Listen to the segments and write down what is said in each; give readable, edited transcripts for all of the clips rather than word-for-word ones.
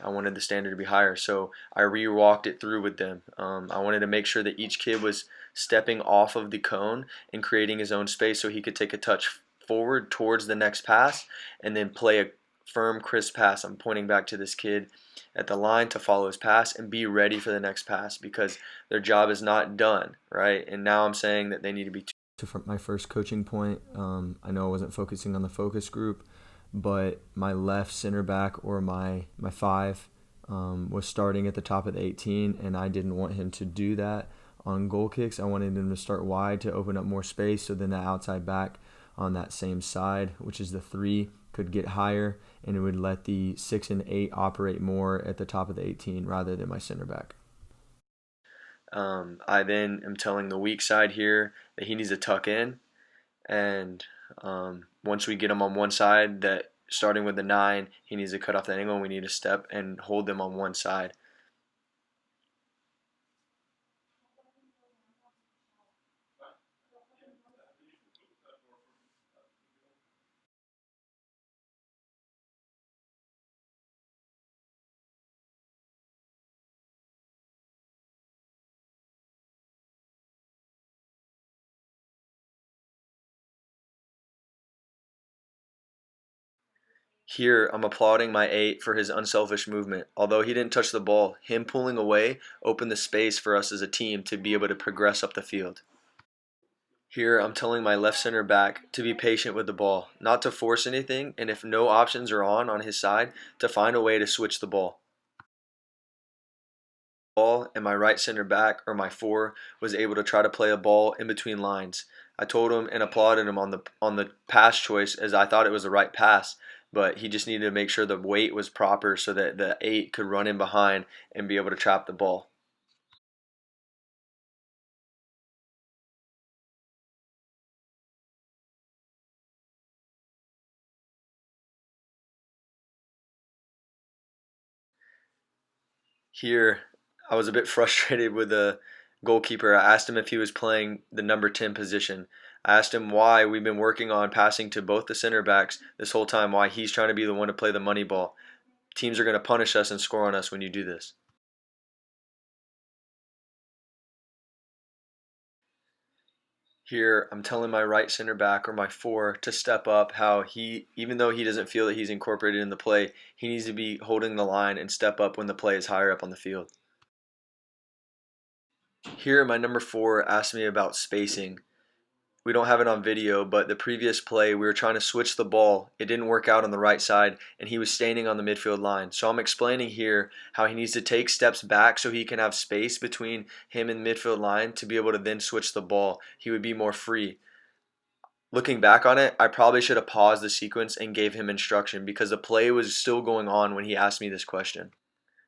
I wanted the standard to be higher. So I re-walked it through with them. I wanted to make sure that each kid was stepping off of the cone and creating his own space so he could take a touch forward towards the next pass and then play a firm, crisp pass. I'm pointing back to this kid at the line to follow his pass and be ready for the next pass because their job is not done, right? And now I'm saying that they need to be. To my first coaching point, I know I wasn't focusing on the focus group, but my left center back or my five was starting at the top of the 18, and I didn't want him to do that on goal kicks. I wanted him to start wide to open up more space so then the outside back on that same side, which is the 3, could get higher, and it would let the 6 and 8 operate more at the top of the 18 rather than my center back. I then am telling the weak side here that he needs to tuck in, and once we get him on one side, that starting with the 9, he needs to cut off that angle, and we need to step and hold them on one side. Here, I'm applauding my 8 for his unselfish movement. Although he didn't touch the ball, him pulling away opened the space for us as a team to be able to progress up the field. Here, I'm telling my left center back to be patient with the ball, not to force anything, and if no options are on his side, to find a way to switch the ball. And my right center back or my 4 was able to try to play a ball in between lines. I told him and applauded him on the pass choice as I thought it was the right pass, but he just needed to make sure the weight was proper so that the 8 could run in behind and be able to trap the ball. Here, I was a bit frustrated with the goalkeeper. I asked him if he was playing the number 10 position. I asked him why we've been working on passing to both the center backs this whole time, why he's trying to be the one to play the money ball. Teams are going to punish us and score on us when you do this. Here, I'm telling my right center back or my 4 to step up, how he, even though he doesn't feel that he's incorporated in the play, he needs to be holding the line and step up when the play is higher up on the field. Here, my number 4 asked me about spacing. We don't have it on video, but the previous play, we were trying to switch the ball. It didn't work out on the right side, and he was standing on the midfield line. So I'm explaining here how he needs to take steps back so he can have space between him and midfield line to be able to then switch the ball. He would be more free. Looking back on it, I probably should have paused the sequence and gave him instruction because the play was still going on when he asked me this question.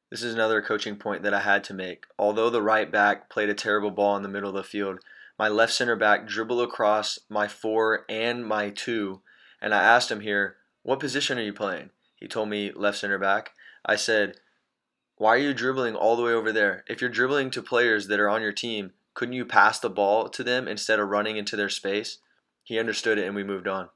This is another coaching point that I had to make. Although the right back played a terrible ball in the middle of the field, my left center back dribbled across my 4 and my 2, and I asked him here, "What position are you playing?" He told me left center back. I said, "Why are you dribbling all the way over there? If you're dribbling to players that are on your team, couldn't you pass the ball to them instead of running into their space?" He understood it and we moved on.